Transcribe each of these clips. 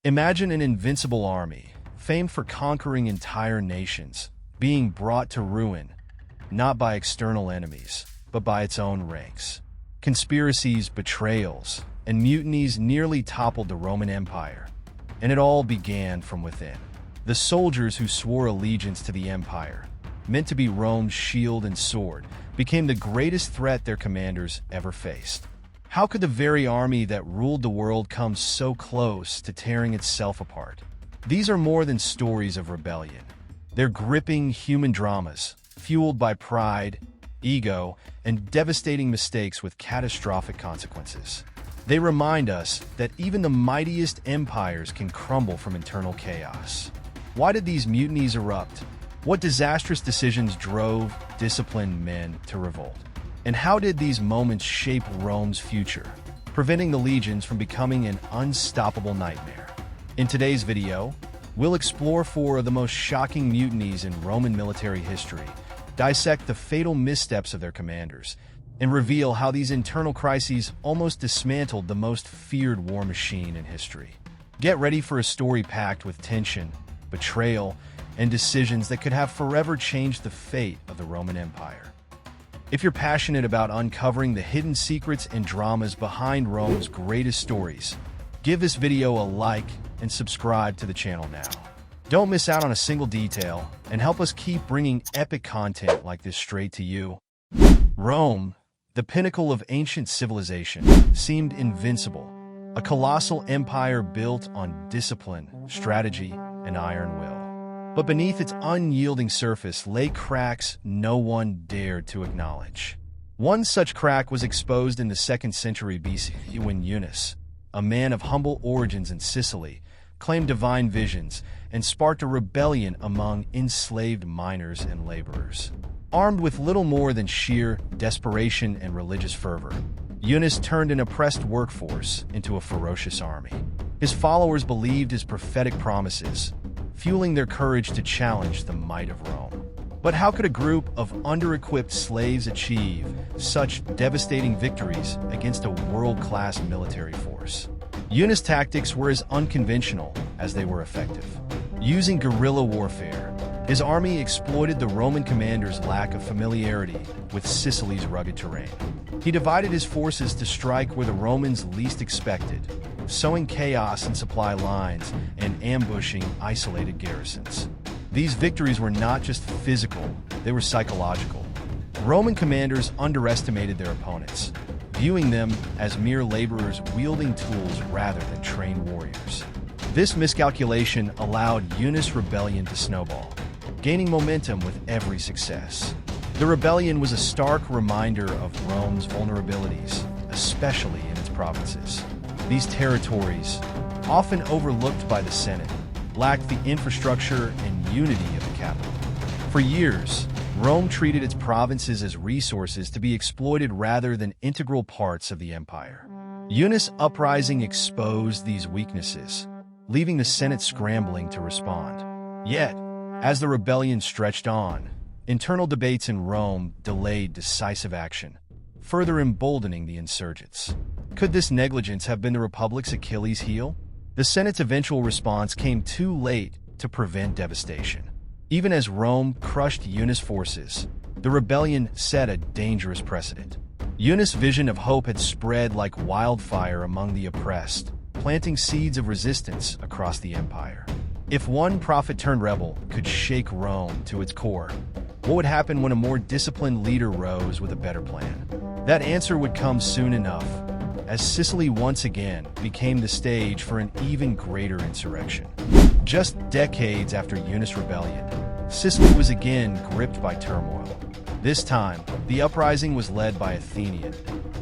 Imagine an invincible army, famed for conquering entire nations, being brought to ruin, not by external enemies, but by its own ranks. Conspiracies, betrayals, and mutinies nearly toppled the Roman Empire, and it all began from within. The soldiers who swore allegiance to the empire, meant to be Rome's shield and sword, became the greatest threat their commanders ever faced. How could the very army that ruled the world come so close to tearing itself apart? These are more than stories of rebellion. They're gripping human dramas, fueled by pride, ego, and devastating mistakes with catastrophic consequences. They remind us that even the mightiest empires can crumble from internal chaos. Why did these mutinies erupt? What disastrous decisions drove disciplined men to revolt? And how did these moments shape Rome's future, preventing the legions from becoming an unstoppable nightmare? In today's video, we'll explore 4 of the most shocking mutinies in Roman military history, dissect the fatal missteps of their commanders, and reveal how these internal crises almost dismantled the most feared war machine in history. Get ready for a story packed with tension, betrayal, and decisions that could have forever changed the fate of the Roman Empire. If you're passionate about uncovering the hidden secrets and dramas behind Rome's greatest stories, give this video a like and subscribe to the channel now. Don't miss out on a single detail and help us keep bringing epic content like this straight to you. Rome, the pinnacle of ancient civilization, seemed invincible, a colossal empire built on discipline, strategy, and iron will. But beneath its unyielding surface lay cracks no one dared to acknowledge. One such crack was exposed in the 2nd century BC when Eunice, a man of humble origins in Sicily, claimed divine visions and sparked a rebellion among enslaved miners and laborers. Armed with little more than sheer desperation and religious fervor, Eunice turned an oppressed workforce into a ferocious army. His followers believed his prophetic promises, fueling their courage to challenge the might of Rome. But how could a group of under-equipped slaves achieve such devastating victories against a world-class military force? Eunice's tactics were as unconventional as they were effective. Using guerrilla warfare, his army exploited the Roman commander's lack of familiarity with Sicily's rugged terrain. He divided his forces to strike where the Romans least expected, sowing chaos in supply lines and ambushing isolated garrisons. These victories were not just physical, they were psychological. Roman commanders underestimated their opponents, viewing them as mere laborers wielding tools rather than trained warriors. This miscalculation allowed Eunice's rebellion to snowball, gaining momentum with every success. The rebellion was a stark reminder of Rome's vulnerabilities, especially in its provinces. These territories, often overlooked by the Senate, lacked the infrastructure and unity of the capital. For years, Rome treated its provinces as resources to be exploited rather than integral parts of the empire. Eunice's uprising exposed these weaknesses, leaving the Senate scrambling to respond. Yet, as the rebellion stretched on, internal debates in Rome delayed decisive action, further emboldening the insurgents. Could this negligence have been the Republic's Achilles heel? The Senate's eventual response came too late to prevent devastation. Even as Rome crushed Eunice's forces, the rebellion set a dangerous precedent. Eunice's vision of hope had spread like wildfire among the oppressed, planting seeds of resistance across the empire. If one prophet-turned-rebel could shake Rome to its core, what would happen when a more disciplined leader rose with a better plan? That answer would come soon enough, as Sicily once again became the stage for an even greater insurrection. Just decades after Eunice's rebellion, Sicily was again gripped by turmoil. This time, the uprising was led by Athenian,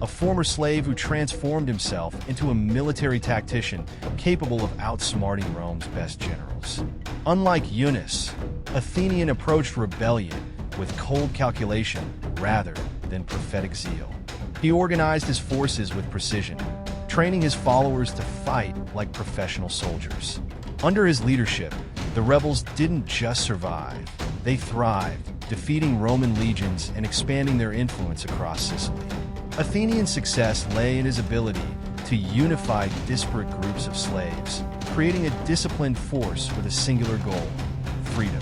a former slave who transformed himself into a military tactician capable of outsmarting Rome's best generals. Unlike Eunice, Athenian approached rebellion with cold calculation rather than prophetic zeal. He organized his forces with precision, training his followers to fight like professional soldiers. Under his leadership, the rebels didn't just survive, they thrived, defeating Roman legions and expanding their influence across Sicily. Athenian success lay in his ability to unify disparate groups of slaves, creating a disciplined force with a singular goal: freedom.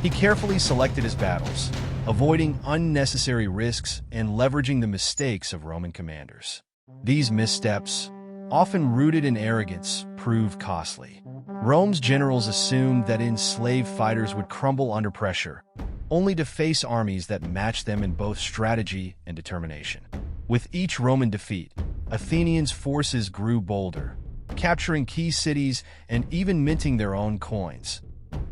He carefully selected his battles, avoiding unnecessary risks and leveraging the mistakes of Roman commanders. These missteps, often rooted in arrogance, proved costly. Rome's generals assumed that enslaved fighters would crumble under pressure, only to face armies that matched them in both strategy and determination. With each Roman defeat, Athenians' forces grew bolder, capturing key cities and even minting their own coins,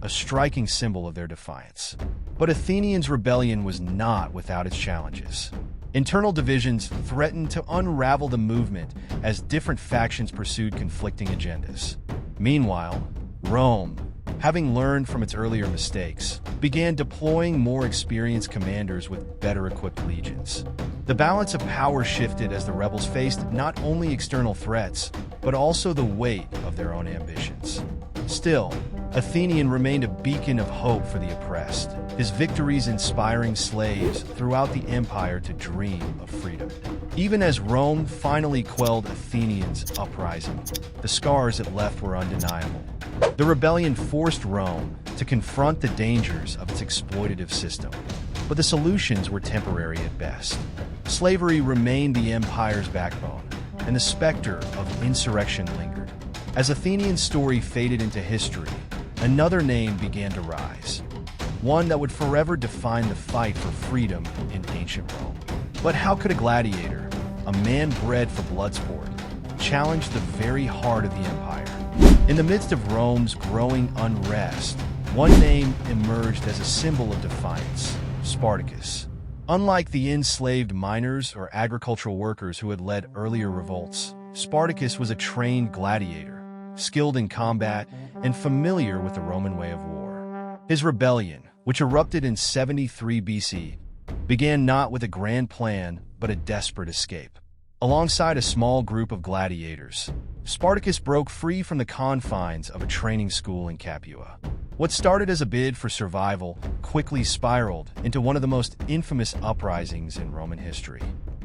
a striking symbol of their defiance. But Athenians' rebellion was not without its challenges. Internal divisions threatened to unravel the movement as different factions pursued conflicting agendas. Meanwhile, Rome, having learned from its earlier mistakes, began deploying more experienced commanders with better-equipped legions. The balance of power shifted as the rebels faced not only external threats, but also the weight of their own ambitions. Still, Athenian remained a beacon of hope for the oppressed, his victories inspiring slaves throughout the empire to dream of freedom. Even as Rome finally quelled Athenians' uprising, the scars it left were undeniable. The rebellion forced Rome to confront the dangers of its exploitative system, but the solutions were temporary at best. Slavery remained the empire's backbone, and the specter of insurrection lingered. As Athenian story faded into history, another name began to rise, one that would forever define the fight for freedom in ancient Rome. But how could a gladiator, a man bred for blood sport, challenge the very heart of the empire? In the midst of Rome's growing unrest, one name emerged as a symbol of defiance: Spartacus. Unlike the enslaved miners or agricultural workers who had led earlier revolts, Spartacus was a trained gladiator, skilled in combat and familiar with the Roman way of war. His rebellion, which erupted in 73 BC, began not with a grand plan, but a desperate escape. Alongside a small group of gladiators, Spartacus broke free from the confines of a training school in Capua. What started as a bid for survival quickly spiraled into one of the most infamous uprisings in Roman history.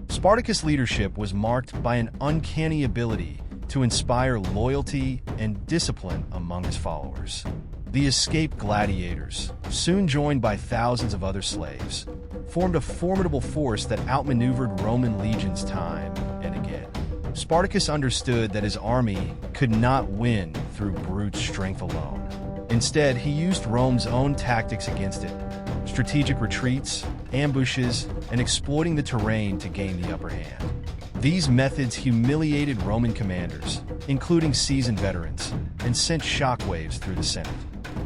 Spartacus' leadership was marked by an uncanny ability to inspire loyalty and discipline among his followers. The escaped gladiators, soon joined by thousands of other slaves, formed a formidable force that outmaneuvered Roman legions time and again. Spartacus understood that his army could not win through brute strength alone. Instead, he used Rome's own tactics against it: strategic retreats, ambushes, and exploiting the terrain to gain the upper hand. These methods humiliated Roman commanders, including seasoned veterans, and sent shockwaves through the Senate.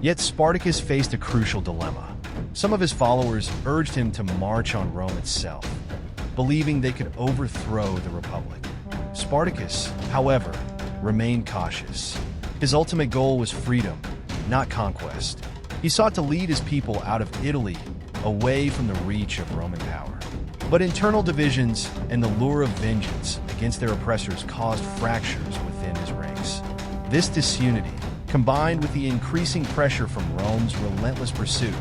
Yet Spartacus faced a crucial dilemma. Some of his followers urged him to march on Rome itself, believing they could overthrow the Republic. Spartacus, however, remained cautious. His ultimate goal was freedom, not conquest. He sought to lead his people out of Italy, away from the reach of Roman power. But internal divisions and the lure of vengeance against their oppressors caused fractures within his ranks. This disunity, combined with the increasing pressure from Rome's relentless pursuit,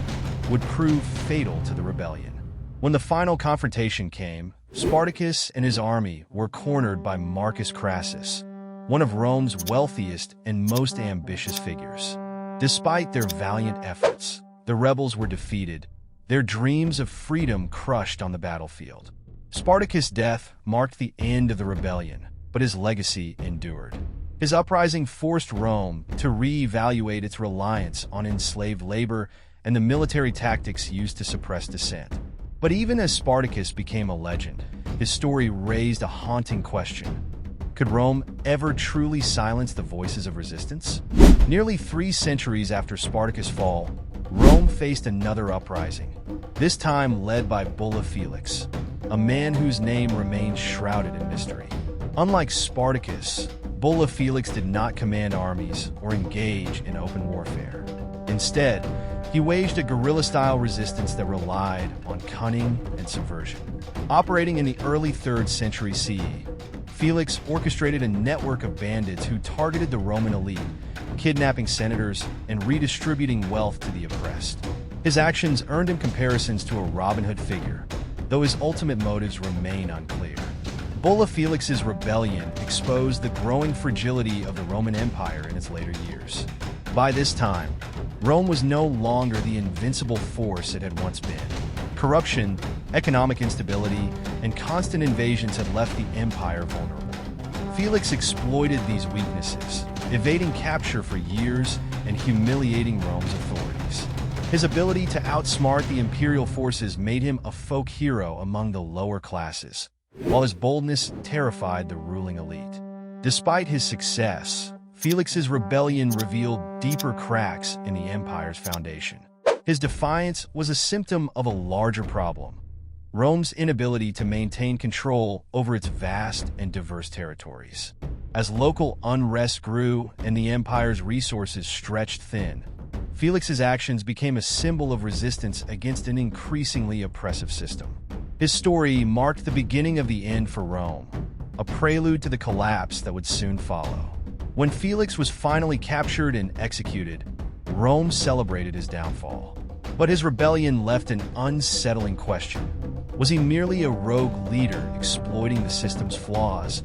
would prove fatal to the rebellion. When the final confrontation came, Spartacus and his army were cornered by Marcus Crassus, one of Rome's wealthiest and most ambitious figures. Despite their valiant efforts, the rebels were defeated, their dreams of freedom crushed on the battlefield. Spartacus' death marked the end of the rebellion, but his legacy endured. His uprising forced Rome to re-evaluate its reliance on enslaved labor and the military tactics used to suppress dissent. But even as Spartacus became a legend, his story raised a haunting question. Could Rome ever truly silence the voices of resistance? Nearly 3 centuries after Spartacus' fall, Rome faced another uprising, this time led by Bulla Felix, a man whose name remains shrouded in mystery. Unlike Spartacus, Bulla Felix did not command armies or engage in open warfare. Instead, he waged a guerrilla-style resistance that relied on cunning and subversion. Operating in the early 3rd century CE, Felix orchestrated a network of bandits who targeted the Roman elite, kidnapping senators and redistributing wealth to the oppressed. His actions earned him comparisons to a Robin Hood figure, though his ultimate motives remain unclear. Bulla Felix's rebellion exposed the growing fragility of the Roman Empire in its later years. By this time, Rome was no longer the invincible force it had once been. Corruption, economic instability, and constant invasions had left the empire vulnerable. Felix exploited these weaknesses, evading capture for years and humiliating Rome's authorities. His ability to outsmart the imperial forces made him a folk hero among the lower classes, while his boldness terrified the ruling elite. Despite his success, Felix's rebellion revealed deeper cracks in the empire's foundation. His defiance was a symptom of a larger problem: Rome's inability to maintain control over its vast and diverse territories. As local unrest grew and the empire's resources stretched thin, Felix's actions became a symbol of resistance against an increasingly oppressive system. His story marked the beginning of the end for Rome, a prelude to the collapse that would soon follow. When Felix was finally captured and executed, Rome celebrated his downfall. But his rebellion left an unsettling question. Was he merely a rogue leader exploiting the system's flaws,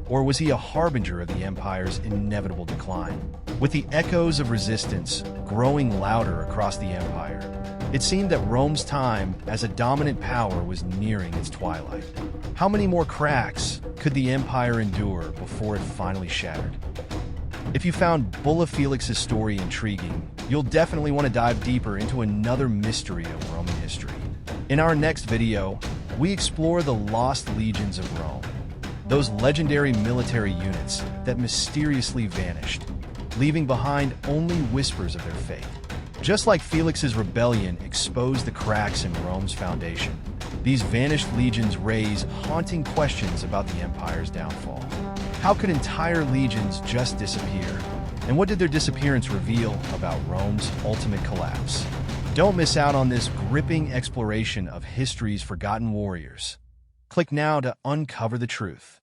or was he a harbinger of the empire's inevitable decline? With the echoes of resistance growing louder across the empire, it seemed that Rome's time as a dominant power was nearing its twilight. How many more cracks could the empire endure before it finally shattered? If you found Bulla Felix's story intriguing, you'll definitely want to dive deeper into another mystery of Roman history. In our next video, we explore the lost legions of Rome, those legendary military units that mysteriously vanished, leaving behind only whispers of their fate. Just like Felix's rebellion exposed the cracks in Rome's foundation, these vanished legions raise haunting questions about the empire's downfall. How could entire legions just disappear? And what did their disappearance reveal about Rome's ultimate collapse? Don't miss out on this gripping exploration of history's forgotten warriors. Click now to uncover the truth.